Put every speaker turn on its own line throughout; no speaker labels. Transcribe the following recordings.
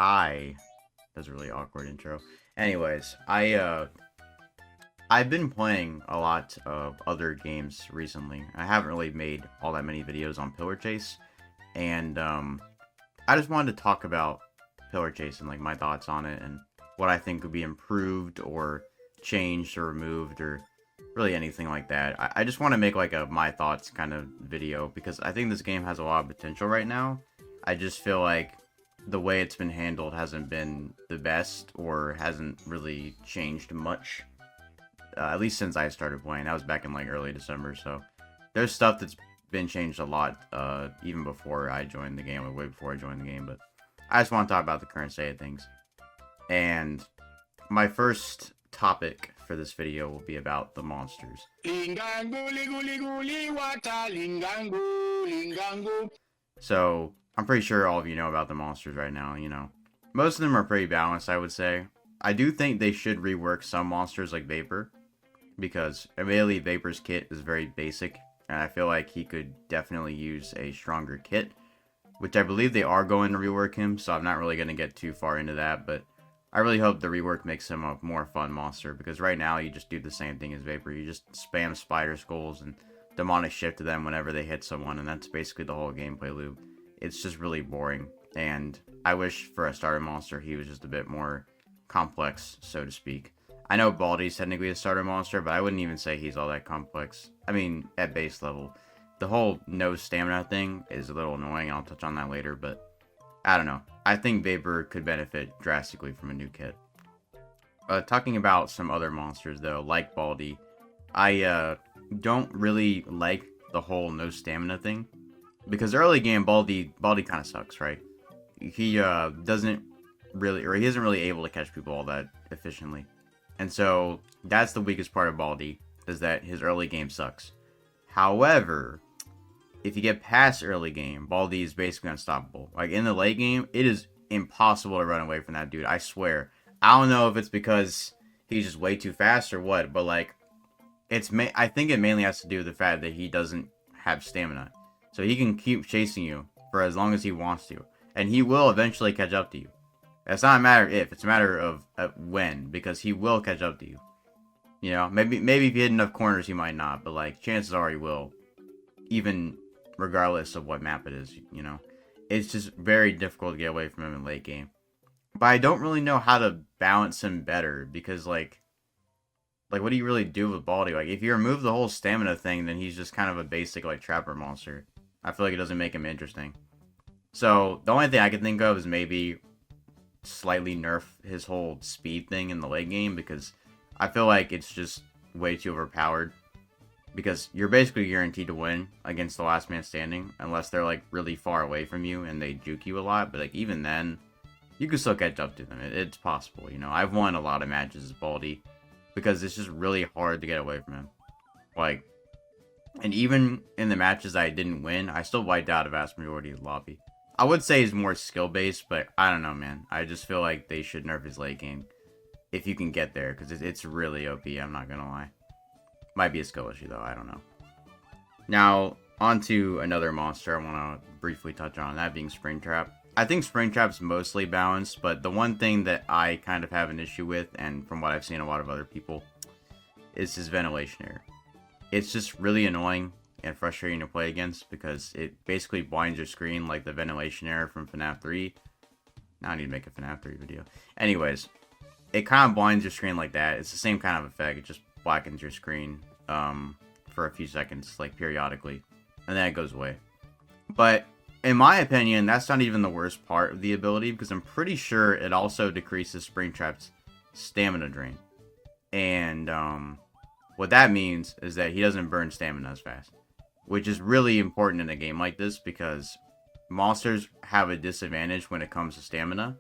Hi. That's a really awkward intro. Anyways, I've been playing a lot of other games recently. I haven't really made all that many videos on Pillar Chase, and I just wanted to talk about Pillar Chase and like my thoughts on it and what I think could be improved or changed or removed or really anything like that. I just want to make like a my thoughts kind of video because I think this game has a lot of potential right now. I just feel like the way it's been handled hasn't been the best or hasn't really changed much. At least since I started playing. That was back in like early December, so there's stuff that's been changed a lot even before I joined the game, or way before I joined the game, but I just want to talk about the current state of things. And my first topic for this video will be about the monsters. So, I'm pretty sure all of you know about the monsters right now, you know. Most of them are pretty balanced, I would say. I do think they should rework some monsters like Vapor, because admittedly Vapor's kit is very basic, and I feel like he could definitely use a stronger kit, which I believe they are going to rework him, so I'm not really going to get too far into that, but I really hope the rework makes him a more fun monster, because right now you just do the same thing as Vapor. You just spam Spider Skulls and Demonic Shift to them whenever they hit someone, and that's basically the whole gameplay loop. It's just really boring, and I wish for a starter monster he was just a bit more complex, so to speak. I know Baldi's technically a starter monster, but I wouldn't even say he's all that complex. I mean, at base level. The whole no stamina thing is a little annoying, and I'll touch on that later, but I don't know. I think Vapor could benefit drastically from a new kit. Talking about some other monsters, though, like Baldi, I don't really like the whole no stamina thing, because early game Baldi kind of sucks, right? He doesn't really, or he isn't really able to catch people all that efficiently. And so that's the weakest part of Baldi, is that his early game sucks. However, if you get past early game, Baldi is basically unstoppable. Like in the late game, it is impossible to run away from that dude. I swear. I don't know if it's because he's just way too fast or what, but like I think it mainly has to do with the fact that he doesn't have stamina. So he can keep chasing you for as long as he wants to, and he will eventually catch up to you. It's not a matter of if, it's a matter of when, because he will catch up to you. You know, maybe if you hit enough corners, he might not, but like chances are he will, even regardless of what map it is. You know, it's just very difficult to get away from him in late game. But I don't really know how to balance him better, because like what do you really do with Baldi? Like if you remove the whole stamina thing, then he's just kind of a basic like trapper monster. I feel like it doesn't make him interesting. So the only thing I can think of is maybe slightly nerf his whole speed thing in the late game, because I feel like it's just way too overpowered, because you're basically guaranteed to win against the last man standing unless they're like really far away from you and they juke you a lot. But like even then, you can still catch up to them. It's possible, you know. I've won a lot of matches as Baldi because it's just really hard to get away from him. Like, and even in the matches I didn't win, I still wiped out a vast majority of the lobby. I would say he's more skill based, but I don't know, man. I just feel like they should nerf his late game if you can get there, because it's really OP. I'm not gonna lie. Might be a skill issue though. I don't know. Now on to another monster I want to briefly touch on, that being Springtrap. I think Springtrap's mostly balanced, but the one thing that I kind of have an issue with, and from what I've seen a lot of other people, is his ventilation error. It's just really annoying and frustrating to play against, because it basically blinds your screen like the ventilation error from FNAF 3. Now I need to make a FNAF 3 video. Anyways, it kind of blinds your screen like that. It's the same kind of effect. It just blackens your screen for a few seconds, like periodically, and then it goes away. But in my opinion, that's not even the worst part of the ability, because I'm pretty sure it also decreases Springtrap's stamina drain. And what that means is that he doesn't burn stamina as fast, which is really important in a game like this, because monsters have a disadvantage when it comes to stamina,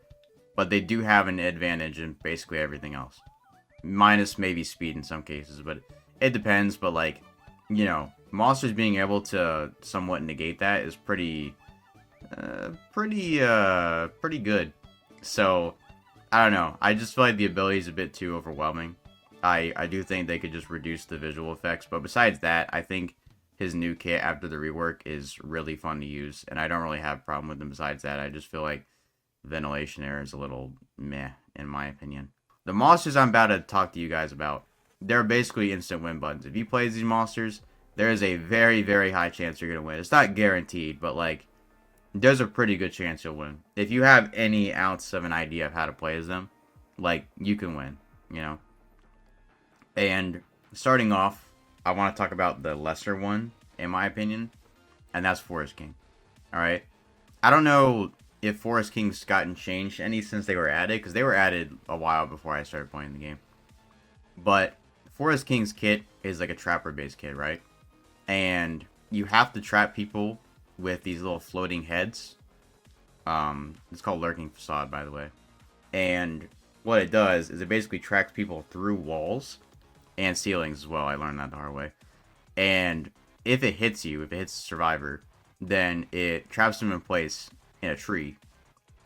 but they do have an advantage in basically everything else. Minus maybe speed in some cases, but it depends. But like, you know, monsters being able to somewhat negate that is pretty good. So, I don't know. I just feel like the ability is a bit too overwhelming. I do think they could just reduce the visual effects, but besides that, I think his new kit after the rework is really fun to use, and I don't really have a problem with him besides that. I just feel like ventilation air is a little meh, in my opinion. The monsters I'm about to talk to you guys about, they're basically instant win buttons. If you play these monsters, there is a very, very high chance you're going to win. It's not guaranteed, but like, there's a pretty good chance you'll win. If you have any ounce of an idea of how to play as them, like, you can win, you know? And starting off, I want to talk about the lesser one, in my opinion, and that's Forest King. Alright? I don't know if Forest King's gotten changed any since they were added, because they were added a while before I started playing the game. But Forest King's kit is like a trapper-based kit, right? And you have to trap people with these little floating heads. It's called Lurking Facade, by the way. And what it does is it basically tracks people through walls and ceilings as well. I learned that the hard way. And if it hits you, if it hits the survivor, then it traps them in place in a tree.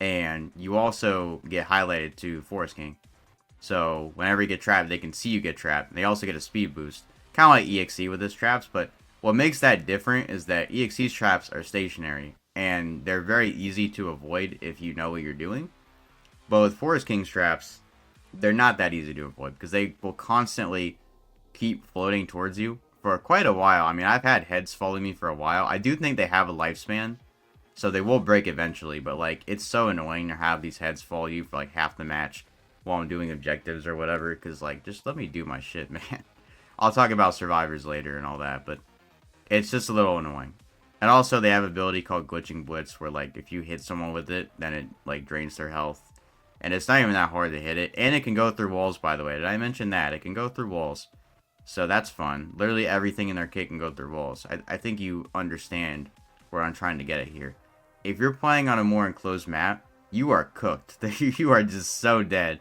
And you also get highlighted to Forest King. So whenever you get trapped, they can see you get trapped. They also get a speed boost. Kind of like EXE with his traps, but what makes that different is that EXE's traps are stationary. And they're very easy to avoid if you know what you're doing. But with Forest King's traps, they're not that easy to avoid because they will constantly keep floating towards you for quite a while. I mean, I've had heads following me for a while. I do think they have a lifespan, so they will break eventually. But like, it's so annoying to have these heads follow you for like half the match while I'm doing objectives or whatever. Because like, just let me do my shit, man. I'll talk about survivors later and all that, but it's just a little annoying. And also, they have an ability called Glitching Blitz, where like if you hit someone with it, then it like drains their health. And it's not even that hard to hit it. And it can go through walls, by the way. Did I mention that? It can go through walls. So that's fun. Literally everything in their kit can go through walls. I think you understand where I'm trying to get it here. If you're playing on a more enclosed map, you are cooked. You are just so dead.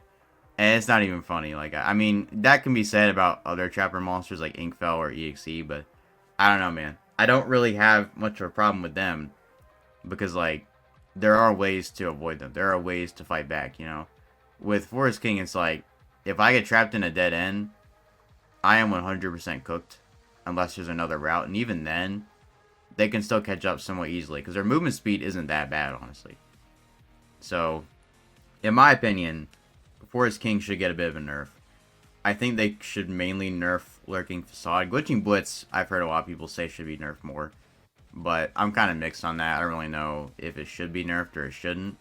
And it's not even funny. Like, I mean, that can be said about other trapper monsters like Inkfell or EXE, but I don't know, man. I don't really have much of a problem with them because, like, there are ways to avoid them. There are ways to fight back, you know? With Forest King, it's like, if I get trapped in a dead end, I am 100% cooked unless there's another route. And even then, they can still catch up somewhat easily because their movement speed isn't that bad, honestly. So, in my opinion, Forest King should get a bit of a nerf. I think they should mainly nerf Lurking Facade. Glitching Blitz, I've heard a lot of people say should be nerfed more. But I'm kind of mixed on that. I don't really know if it should be nerfed or it shouldn't.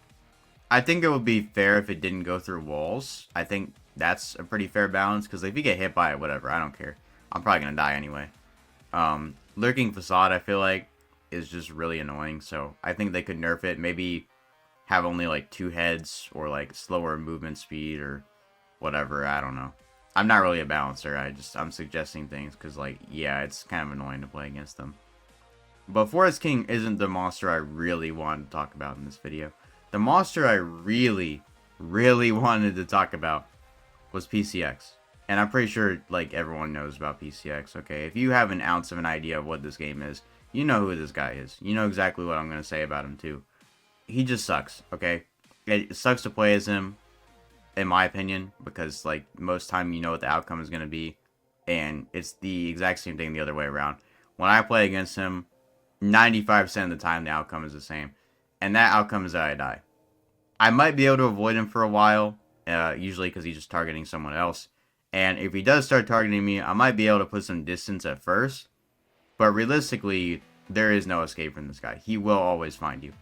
I think it would be fair if it didn't go through walls. I think that's a pretty fair balance. Because if you get hit by it, whatever, I don't care. I'm probably going to die anyway. Lurking Facade, I feel like, is just really annoying. So I think they could nerf it. Maybe have only like 2 heads or like slower movement speed or whatever. I don't know. I'm not really a balancer. I'm suggesting things because, like, yeah, it's kind of annoying to play against them. But Forest King isn't the monster I really wanted to talk about in this video. The monster I really, really wanted to talk about was PCX. And I'm pretty sure, like, everyone knows about PCX, okay? If you have an ounce of an idea of what this game is, you know who this guy is. You know exactly what I'm going to say about him, too. He just sucks, okay? It sucks to play as him, in my opinion, because, like, most time you know what the outcome is going to be. And it's the exact same thing the other way around. When I play against him, 95% of the time the outcome is the same. And that outcome is that I die. I might be able to avoid him for a while, usually because he's just targeting someone else. And if he does start targeting me, I might be able to put some distance at first. But realistically, there is no escape from this guy. He will always find you.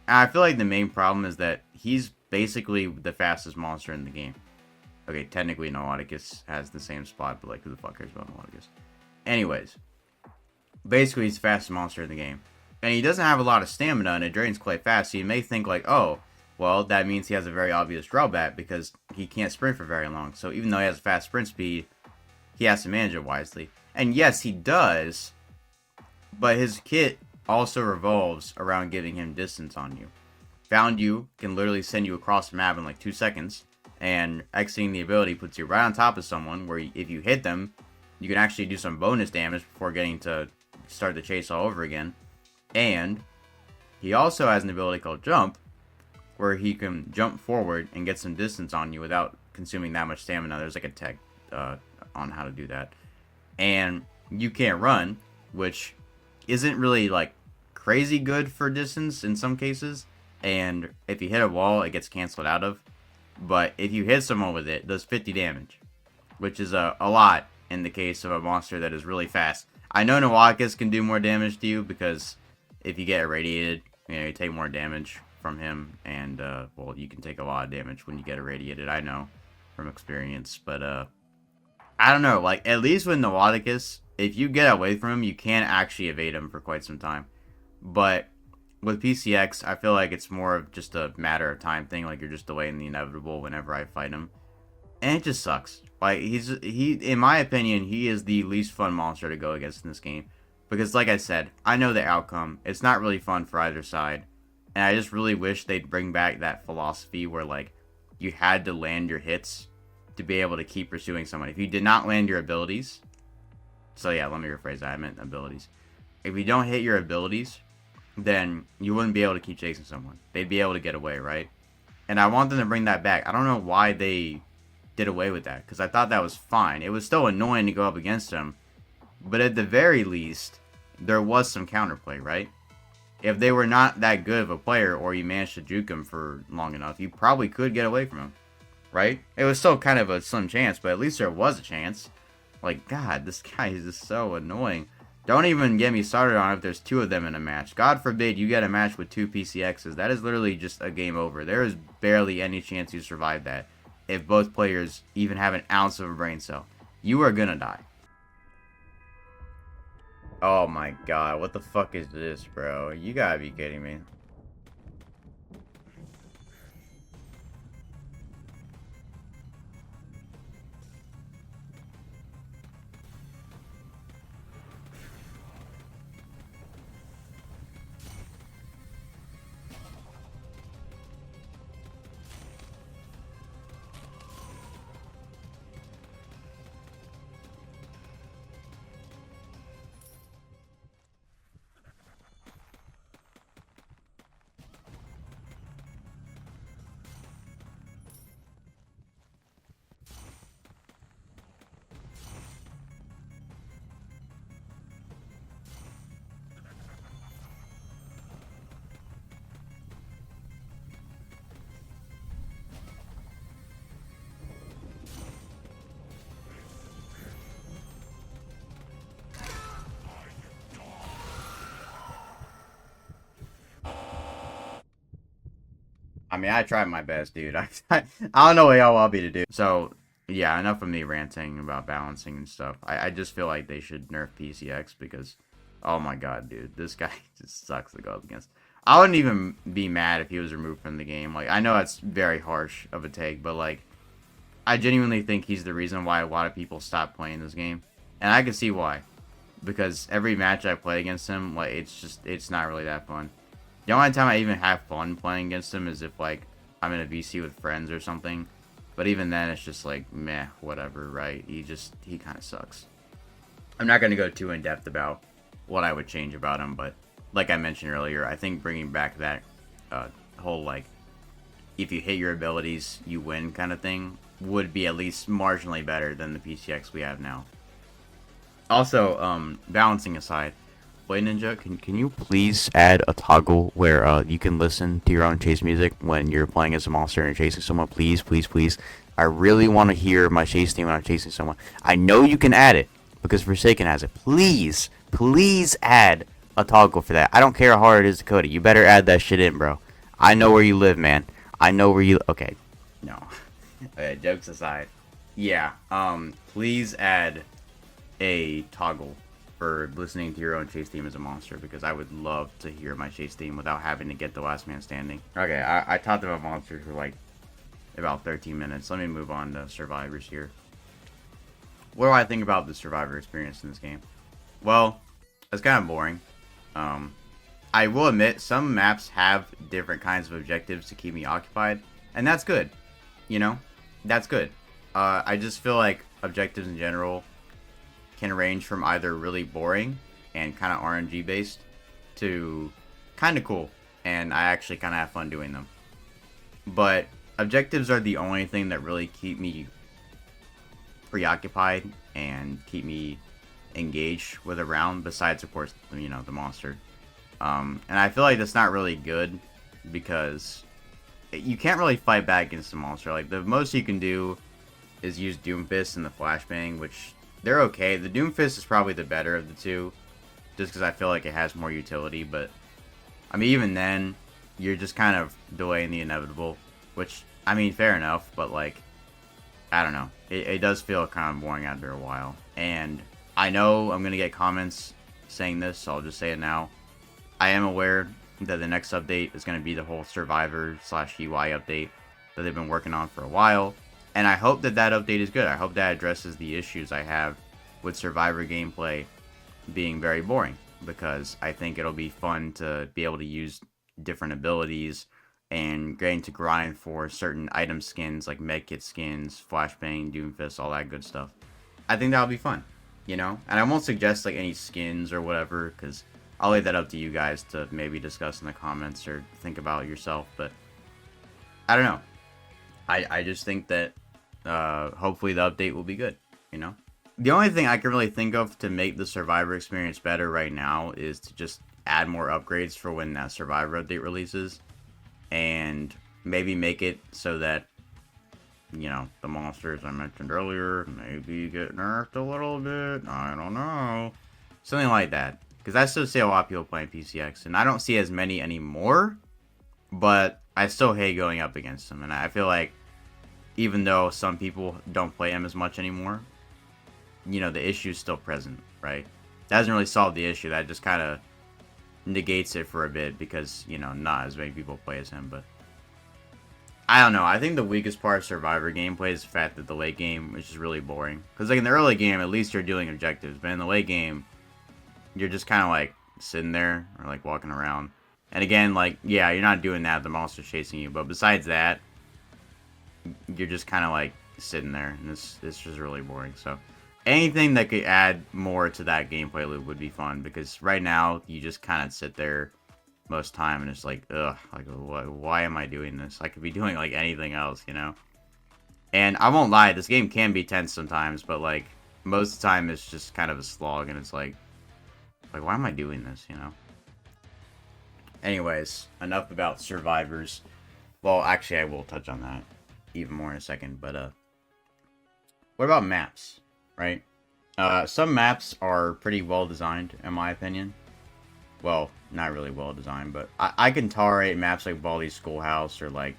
And I feel like the main problem is that he's basically the fastest monster in the game. Okay, technically Nauticus has the same spot, but like, who the fuck cares about Nauticus? Anyways. Basically, he's the fastest monster in the game. And he doesn't have a lot of stamina, and it drains quite fast, so you may think like, oh, well, that means he has a very obvious drawback, because he can't sprint for very long. So even though he has a fast sprint speed, he has to manage it wisely. And yes, he does, but his kit also revolves around giving him distance on you. Found You can literally send you across the map in like 2 seconds, and exiting the ability puts you right on top of someone, where if you hit them, you can actually do some bonus damage before getting to start the chase all over again. And he also has an ability called Jump, where he can jump forward and get some distance on you without consuming that much stamina. There's like a tech on how to do that. And you can't run, which isn't really like crazy good for distance in some cases. and if you hit a wall, it gets canceled out of. But if you hit someone with it, it does 50 damage, which is a lot in the case of a monster that is really fast. I know Nawakis can do more damage to you because if you get irradiated, you take more damage from him, and well, you can take a lot of damage when you get irradiated. I know from experience, but I don't know. Like, at least with Nawakis, if you get away from him, you can actually evade him for quite some time. But with PCX, I feel like it's more of just a matter of time thing. Like, you're just delaying the inevitable whenever I fight him, and it just sucks. Like, in my opinion, he is the least fun monster to go against in this game. Because, like I said, I know the outcome. It's not really fun for either side. And I just really wish they'd bring back that philosophy where, like, you had to land your hits to be able to keep pursuing someone. If you did not land your abilities... So, yeah, let me rephrase that. I meant abilities. If you don't hit your abilities, then you wouldn't be able to keep chasing someone. They'd be able to get away, right? And I want them to bring that back. I don't know why they did away with that, because I thought that was fine. It was still annoying to go up against them, but at the very least, there was some counterplay, right? If they were not that good of a player, or you managed to juke them for long enough, you probably could get away from them, right? It was still kind of a slim chance, but at least there was a chance. Like, God, this guy is just so annoying. Don't even get me started on if there's two of them in a match. God forbid you get a match with two PCXs. That is literally just a game over. There is barely any chance you survive that. If both players even have an ounce of a brain cell, you are gonna die. Oh my god, what the fuck is this, bro? You gotta be kidding me. I mean, I tried my best, dude. I don't know what y'all want me to do. So, yeah, enough of me ranting about balancing and stuff. I just feel like they should nerf PCX because, oh my god, dude, this guy just sucks to go up against. I wouldn't even be mad if he was removed from the game. Like, I know that's very harsh of a take, but, like, I genuinely think he's the reason why a lot of people stopped playing this game. And I can see why. Because every match I play against him, like, it's not really that fun. The only time I even have fun playing against him is if, like, I'm in a VC with friends or something. But even then, it's just like, meh, whatever, right? He kind of sucks. I'm not going to go too in-depth about what I would change about him, but like I mentioned earlier, I think bringing back that whole, like, if you hit your abilities, you win kind of thing would be at least marginally better than the PCX we have now. Also, balancing aside, Blade Ninja, can you please add a toggle where you can listen to your own chase music when you're playing as a monster and chasing someone? Please, please, please. I really want to hear my chase theme when I'm chasing someone. I know you can add it because Forsaken has it. Please, please add a toggle for that. I don't care how hard it is to code it. You better add that shit in, bro. I know where you live, man. I know where you... Okay. No. Okay, jokes aside. Yeah, please add a toggle for listening to your own chase theme as a monster, because I would love to hear my chase theme without having to get the last man standing. Okay, I talked about monsters for like about 13 minutes. Let me move on to survivors here. What do I think about the survivor experience in this game? Well, it's kind of boring. I will admit, some maps have different kinds of objectives to keep me occupied, and that's good. You know? That's good. I just feel like objectives in general can range from either really boring and kind of RNG based to kind of cool, and I actually kind of have fun doing them. But objectives are the only thing that really keep me preoccupied and keep me engaged with a round, besides of course, you know, the monster. And I feel like that's not really good because you can't really fight back against the monster. Like, the most you can do is use Doomfist and the Flashbang, which they're okay. The Doomfist is probably the better of the two, just because I feel like it has more utility, but I mean, even then, you're just kind of delaying the inevitable, which, I mean, fair enough, but like, I don't know. It does feel kind of boring after a while. And I know I'm going to get comments saying this, so I'll just say it now. I am aware that the next update is going to be the whole Survivor/UI update that they've been working on for a while. And I hope that that update is good. I hope that addresses the issues I have with Survivor gameplay being very boring, because I think it'll be fun to be able to use different abilities and getting to grind for certain item skins like medkit skins, flashbang, doomfist, all that good stuff. I think that'll be fun, you know? And I won't suggest like any skins or whatever, because I'll leave that up to you guys to maybe discuss in the comments or think about yourself, but I don't know. I just think that hopefully the update will be good, you know? The only thing I can really think of to make the Survivor experience better right now is to just add more upgrades for when that Survivor update releases. And maybe make it so that, you know, the monsters I mentioned earlier maybe get nerfed a little bit. I don't know. Something like that. Because I still see a lot of people playing PCX. And I don't see as many anymore. But I still hate going up against them. And I feel like even though some people don't play them as much anymore, you know, the issue is still present, right? That doesn't really solve the issue. That just kind of negates it for a bit because, you know, not as many people play as him. But I don't know. I think the weakest part of Survivor gameplay is the fact that the late game is just really boring. Because, like, in the early game, at least you're doing objectives. But in the late game, you're just kind of, like, sitting there or, like, walking around. And again, like, yeah, you're not doing that. The monster's chasing you. But besides that, you're just kind of, like, sitting there. And it's just really boring. So anything that could add more to that gameplay loop would be fun, because right now you just kind of sit there most time and it's like, ugh, like, why am I doing this? I could be doing like anything else, you know? And I won't lie, this game can be tense sometimes, but like most of the time it's just kind of a slog, and it's like why am I doing this, you know? Anyways, enough about survivors. Well, actually I will touch on that even more in a second, but what about maps? Right? Some maps are pretty well designed, in my opinion. Well, not really well designed, but I can tolerate maps like Baldi's Schoolhouse or like,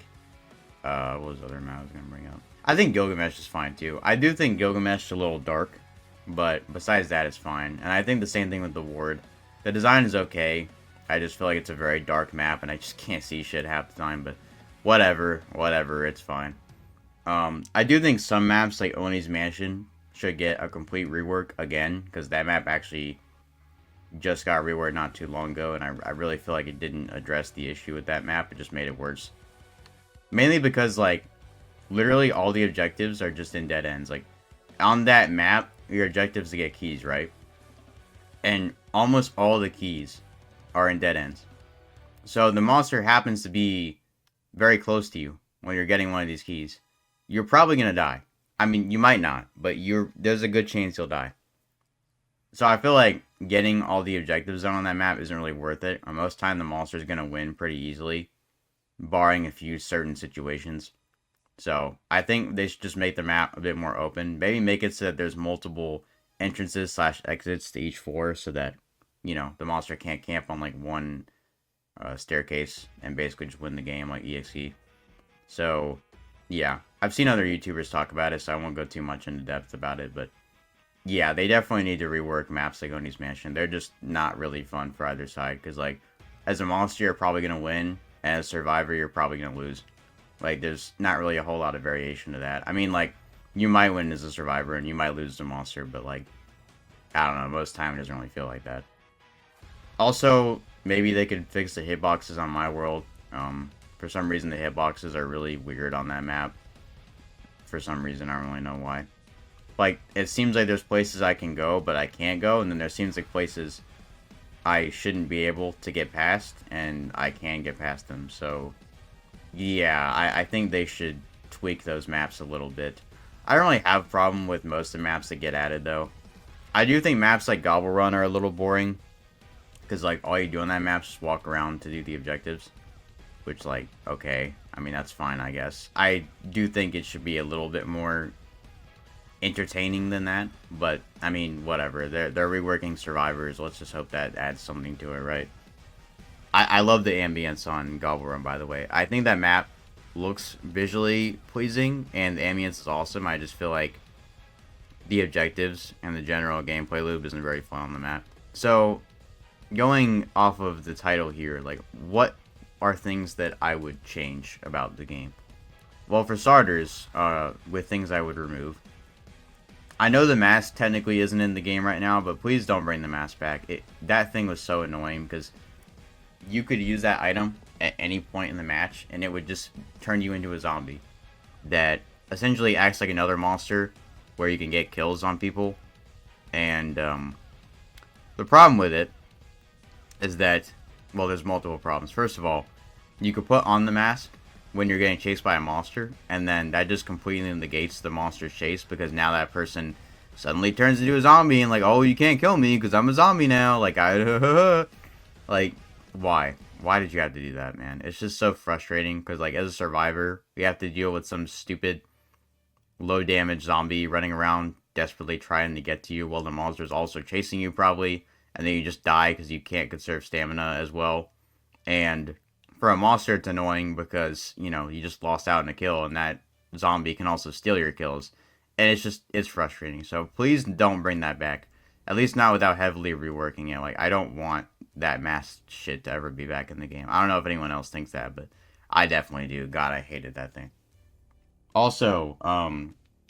what was the other map I was going to bring up? I think Gilgamesh is fine too. I do think Gilgamesh is a little dark, but besides that, it's fine. And I think the same thing with the Ward. The design is okay. I just feel like it's a very dark map and I just can't see shit half the time, but whatever, it's fine. I do think some maps like Oni's Mansion should get a complete rework again, because that map actually just got reworked not too long ago, and I really feel like it didn't address the issue with that map. It just made it worse. Mainly because, like, literally all the objectives are just in dead ends. Like, on that map, your objectives to get keys, right? And almost all the keys are in dead ends. So the monster happens to be very close to you when you're getting one of these keys. You're probably going to die. I mean, you might not, but there's a good chance you'll die. So I feel like getting all the objectives done on that map isn't really worth it. Most time the monster's going to win pretty easily, barring a few certain situations. So I think they should just make the map a bit more open. Maybe make it so that there's multiple entrances/exits to each floor, so that, you know, the monster can't camp on like one staircase and basically just win the game like EXE. So yeah, I've seen other YouTubers talk about it, so I won't go too much into depth about it, but yeah, they definitely need to rework maps like Oni's Mansion. They're just not really fun for either side, because, like, as a monster, you're probably going to win, and as a survivor, you're probably going to lose. Like, there's not really a whole lot of variation to that. I mean, like, you might win as a survivor, and you might lose as a monster, but, like, I don't know, most time it doesn't really feel like that. Also, maybe they could fix the hitboxes on My World. For some reason, the hitboxes are really weird on that map. For some reason, I don't really know why. Like, it seems like there's places I can go, but I can't go, and then there seems like places I shouldn't be able to get past, and I can get past them. So, yeah, I think they should tweak those maps a little bit. I don't really have a problem with most of the maps that get added, though. I do think maps like Gobble Run are a little boring, because, like, all you do on that map is just walk around to do the objectives. which, like, okay, I mean, that's fine, I guess. I do think it should be a little bit more entertaining than that, but I mean, whatever. They're reworking Survivors. Let's just hope that adds something to it, right? I love the ambience on Gobble Run, by the way. I think that map looks visually pleasing, and the ambience is awesome. I just feel like the objectives and the general gameplay loop isn't very fun on the map. So, going off of the title here, like, what are things that I would change about the game? Well, for starters, with things I would remove, I know the mask technically isn't in the game right now, but please don't bring the mask back. That thing was so annoying because you could use that item at any point in the match, and it would just turn you into a zombie that essentially acts like another monster where you can get kills on people. And the problem with it is that, well, there's multiple problems. First of all, you could put on the mask when you're getting chased by a monster, and then that just completely negates the monster's chase, because now that person suddenly turns into a zombie and like, oh, you can't kill me because I'm a zombie now. Like, like, why did you have to do that, man? It's just so frustrating because, like, as a survivor, you have to deal with some stupid low damage zombie running around desperately trying to get to you while the monster's also chasing you probably, and then you just die because you can't conserve stamina as well. And for a monster, it's annoying because, you know, you just lost out in a kill, and that zombie can also steal your kills. And it's frustrating. So please don't bring that back. At least not without heavily reworking it. Like, I don't want that mask shit to ever be back in the game. I don't know if anyone else thinks that, but I definitely do. God, I hated that thing. Also,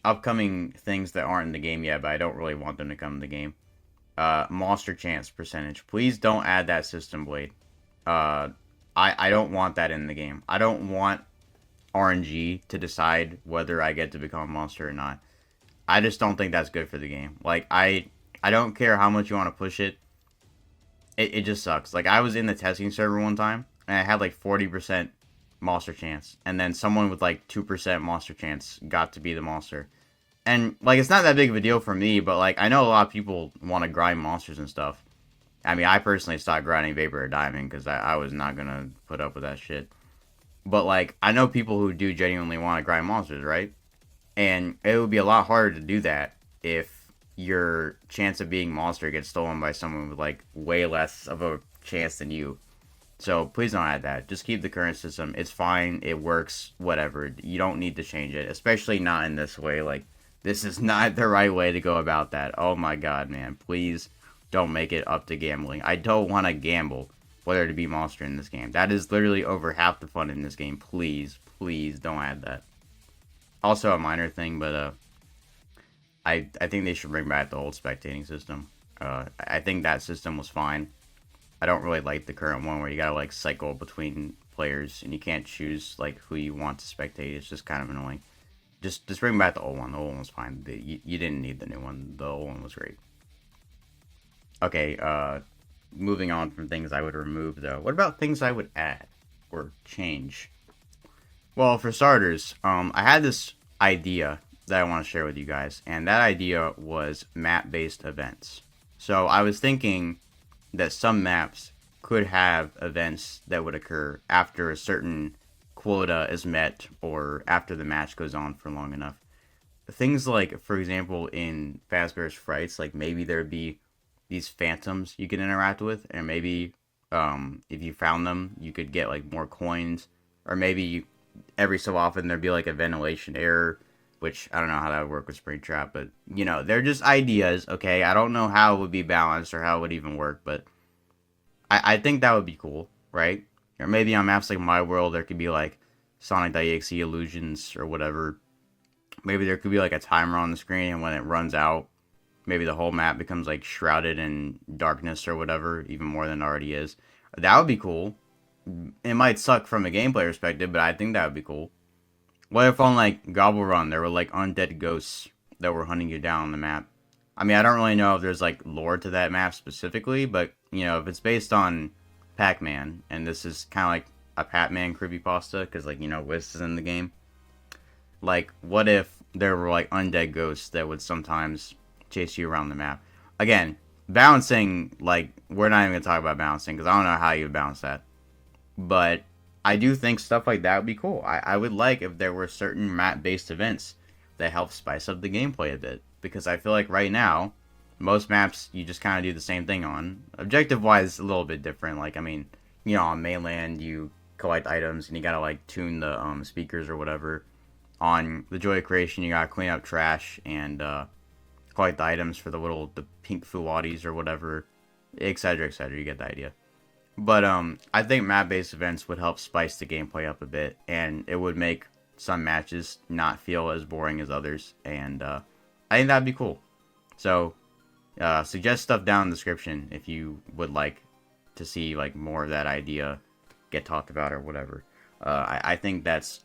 upcoming things that aren't in the game yet, but I don't really want them to come in the game. Monster chance percentage. Please don't add that system blade. I don't want that in the game. I don't want RNG to decide whether I get to become a monster or not. I just don't think that's good for the game. Like, I don't care how much you want to push it. It just sucks. Like, I was in the testing server one time, and I had like 40% monster chance, and then someone with like 2% monster chance got to be the monster. And, like, it's not that big of a deal for me, but, like, I know a lot of people want to grind monsters and stuff. I mean, I personally stopped grinding Vapor or Diamond because I was not going to put up with that shit. But, like, I know people who do genuinely want to grind monsters, right? And it would be a lot harder to do that if your chance of being monster gets stolen by someone with, like, way less of a chance than you. So, please don't add that. Just keep the current system. It's fine. It works. Whatever. You don't need to change it. Especially not in this way. Like, this is not the right way to go about that. Oh my god, man. Please don't make it up to gambling. I don't want to gamble whether to be monster in this game. That is literally over half the fun in this game. Please, please don't add that. Also a minor thing, but I think they should bring back the old spectating system. I think that system was fine. I don't really like the current one where you gotta like cycle between players and you can't choose like who you want to spectate. It's just kind of annoying. Just bring back the old one. The old one was fine. You didn't need the new one. The old one was great. Okay, moving on from things I would remove, though. What about things I would add or change? Well, for starters, I had this idea that I want to share with you guys, and that idea was map-based events. So I was thinking that some maps could have events that would occur after a certain quota is met or after the match goes on for long enough. Things like, for example, in Fazbear's Frights, like maybe there'd be these phantoms you can interact with, and maybe if you found them, you could get like more coins, or maybe every so often there'd be like a ventilation error, which I don't know how that would work with Springtrap, but you know, they're just ideas, okay? I don't know how it would be balanced or how it would even work, but I think that would be cool, right? Or maybe on maps like My World, there could be like Sonic.exe illusions or whatever. Maybe there could be like a timer on the screen, and when it runs out, maybe the whole map becomes like shrouded in darkness or whatever, even more than it already is. That would be cool. It might suck from a gameplay perspective, but I think that would be cool. What if on like Gobble Run there were like undead ghosts that were hunting you down on the map? I mean, I don't really know if there's like lore to that map specifically, but you know, if it's based on Pac-Man, and this is kind of like a Pac-Man creepypasta, because like, you know, Wiz is in the game. Like, what if there were like undead ghosts that would sometimes chase you around the map? Again, balancing, like, we're not even gonna talk about balancing because I don't know how you would balance that. But I do think stuff like that would be cool. I would like if there were certain map-based events that help spice up the gameplay a bit. Because I feel like right now, most maps you just kind of do the same thing on. Objective-wise, a little bit different. Like, I mean, on mainland, you collect items and you gotta, like, tune the speakers or whatever. On the Joy of Creation, you gotta clean up trash and collect the items for the pink Fuwatis or whatever, etc., etc. You get the idea. But I think map-based events would help spice the gameplay up a bit, and it would make some matches not feel as boring as others, and I think that'd be cool. So, suggest stuff down in the description if you would like to see like more of that idea get talked about or whatever. I think that's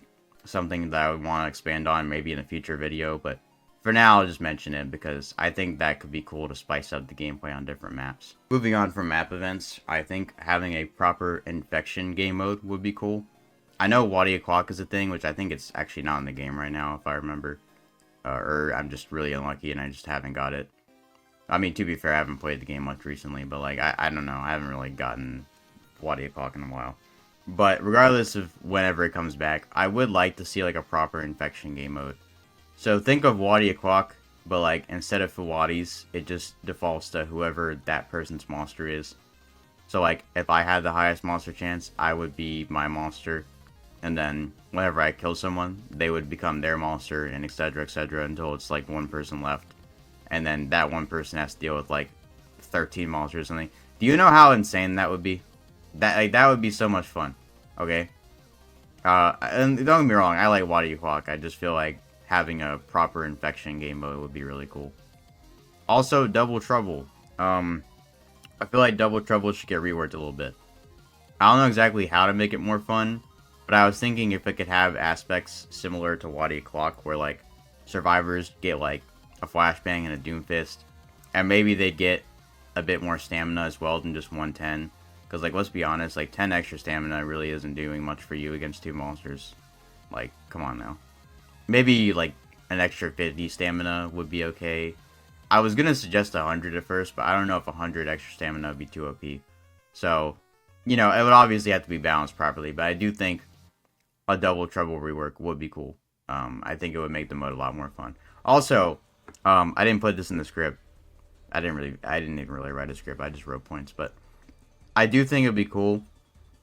something that I would want to expand on maybe in a future video, but for now, I'll just mention it because I think that could be cool to spice up the gameplay on different maps. Moving on from map events, I think having a proper infection game mode would be cool. I know Wadi O'Clock is a thing, which I think it's actually not in the game right now, if I remember. Or I'm just really unlucky and I just haven't got it. I mean, to be fair, I haven't played the game much recently, but like, I don't know. I haven't really gotten Wadi O'Clock in a while. But regardless of whenever it comes back, I would like to see like a proper infection game mode. So think of Wadi O'Clock, but like instead of Fuwatis, it just defaults to whoever that person's monster is. So like if I had the highest monster chance, I would be my monster. And then whenever I kill someone, they would become their monster and etc until it's like one person left. And then that one person has to deal with like 13 monsters or something. Do you know how insane that would be? That would be so much fun. Okay? And don't get me wrong, I like Wadi O'Clock. I just feel like having a proper infection game mode would be really cool. Also, Double Trouble. I feel like Double Trouble should get reworked a little bit. I don't know exactly how to make it more fun, but I was thinking if it could have aspects similar to Wadi O'Clock, where like survivors get like a flashbang and a doomfist, and maybe they'd get a bit more stamina as well than just 110. Because like let's be honest, like 10 extra stamina really isn't doing much for you against two monsters. Like, come on now. Maybe, like, an extra 50 stamina would be okay. I was gonna suggest 100 at first, but I don't know if 100 extra stamina would be too OP. So, it would obviously have to be balanced properly, but I do think a Double Trouble rework would be cool. I think it would make the mode a lot more fun. Also, I didn't put this in the script. I didn't even really write a script, I just wrote points, but I do think it would be cool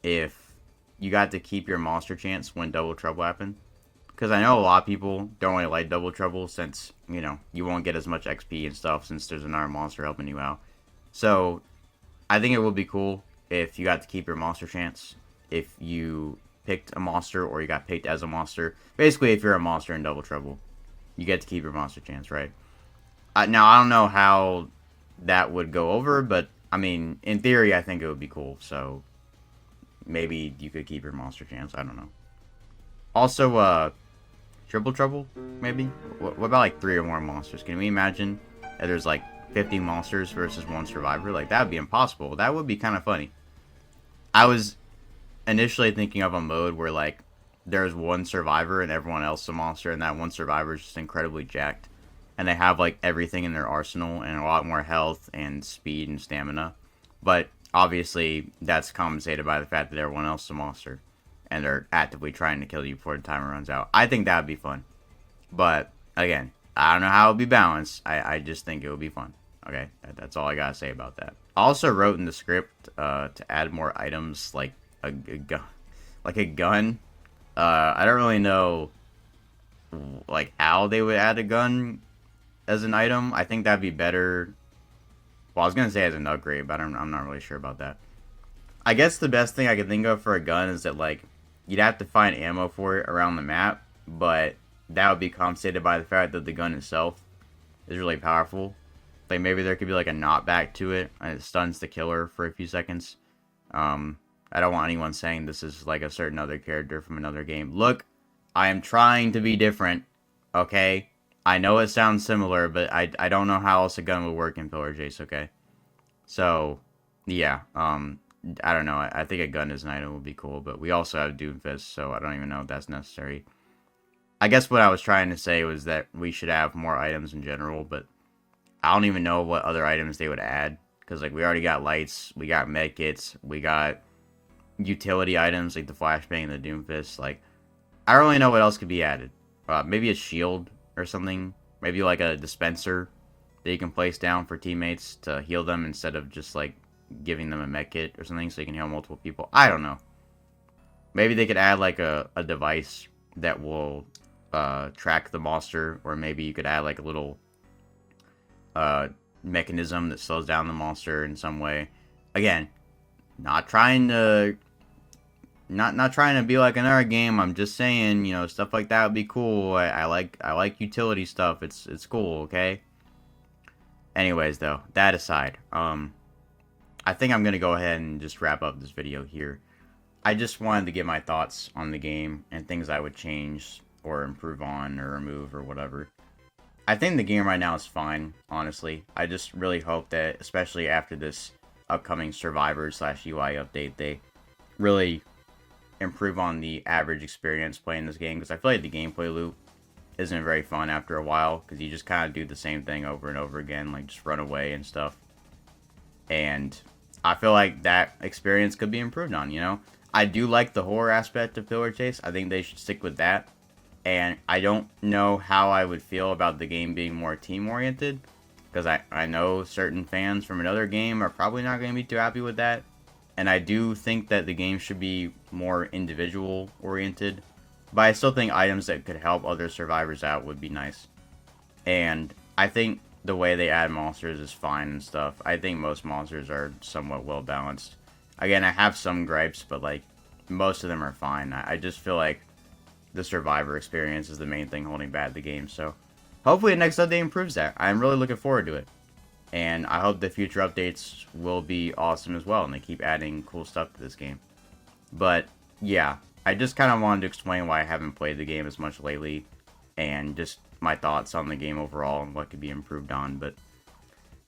if you got to keep your monster chance when Double Trouble happened. Because I know a lot of people don't really like Double Trouble since, you won't get as much XP and stuff since there's another monster helping you out. So, I think it would be cool if you got to keep your monster chance. If you picked a monster or you got picked as a monster. Basically, if you're a monster in Double Trouble, you get to keep your monster chance, right? Now, I don't know how that would go over, but, I mean, in theory, I think it would be cool. So, maybe you could keep your monster chance. I don't know. Also, Triple Trouble, maybe? What about like 3 or more monsters? Can we imagine that there's like 50 monsters versus 1 survivor? Like, that would be impossible. That would be kind of funny. I was initially thinking of a mode where like there's 1 survivor and everyone else is a monster, and that 1 survivor is just incredibly jacked. And they have like everything in their arsenal and a lot more health and speed and stamina. But obviously that's compensated by the fact that everyone else is a monster. And they're actively trying to kill you before the timer runs out. I think that would be fun. But, again, I don't know how it would be balanced. I just think it would be fun. Okay, that's all I gotta say about that. I also wrote in the script to add more items like a gun. Like a gun. I don't really know like how they would add a gun as an item. I think that'd be better. Well, I was gonna say as an upgrade, but I'm not really sure about that. I guess the best thing I could think of for a gun is that like you'd have to find ammo for it around the map, but that would be compensated by the fact that the gun itself is really powerful. Like maybe there could be like a knockback to it, and it stuns the killer for a few seconds. I don't want anyone saying this is like a certain other character from another game. Look, I am trying to be different, okay? I know it sounds similar, but I don't know how else a gun would work in Pillar Jace, okay? So, yeah, I don't know. I think a gun as an item would be cool, but we also have Doomfist, so I don't even know if that's necessary. I guess what I was trying to say was that we should have more items in general, but I don't even know what other items they would add, because like we already got lights, we got medkits, we got utility items like the Flashbang and the Doomfist. Like, I don't really know what else could be added. Maybe a shield or something. Maybe like a dispenser that you can place down for teammates to heal them instead of just like giving them a med kit or something so you can heal multiple people. I don't know. Maybe they could add like a device that will track the monster, or maybe you could add like a little mechanism that slows down the monster in some way. Again, not trying to not trying to be like another game. I'm just saying, you know, stuff like that would be cool. I like utility stuff. It's cool, okay? Anyways, though, that aside, I think I'm gonna go ahead and just wrap up this video here. I just wanted to give my thoughts on the game and things I would change or improve on or remove or whatever. I think the game right now is fine, honestly. I just really hope that, especially after this upcoming Survivor/UI update, they really improve on the average experience playing this game, because I feel like the gameplay loop isn't very fun after a while, because you just kind of do the same thing over and over again, like just run away and stuff. And I feel like that experience could be improved on, you know? I do like the horror aspect of Pillar Chase. I think they should stick with that. And I don't know how I would feel about the game being more team-oriented, because I know certain fans from another game are probably not going to be too happy with that. And I do think that the game should be more individual-oriented. But I still think items that could help other survivors out would be nice. And I think the way they add monsters is fine and stuff. I think most monsters are somewhat well-balanced. Again, I have some gripes, but like most of them are fine. I just feel like the survivor experience is the main thing holding back the game. So hopefully the next update improves that. I'm really looking forward to it. And I hope the future updates will be awesome as well, and they keep adding cool stuff to this game. But yeah, I just kind of wanted to explain why I haven't played the game as much lately, and just my thoughts on the game overall and what could be improved on. But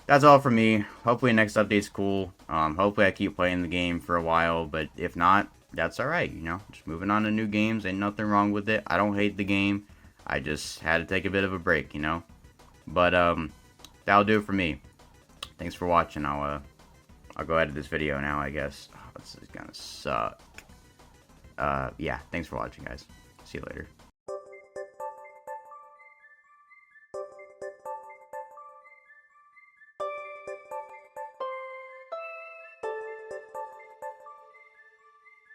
that's all for me. Hopefully next update's cool. Hopefully I keep playing the game for a while, but if not, that's alright, you know? Just moving on to new games, ain't nothing wrong with it. I don't hate the game. I just had to take a bit of a break, you know? But that'll do it for me. Thanks for watching. I'll go edit this video now, I guess. Oh, this is gonna suck. Yeah, thanks for watching, guys. See you later.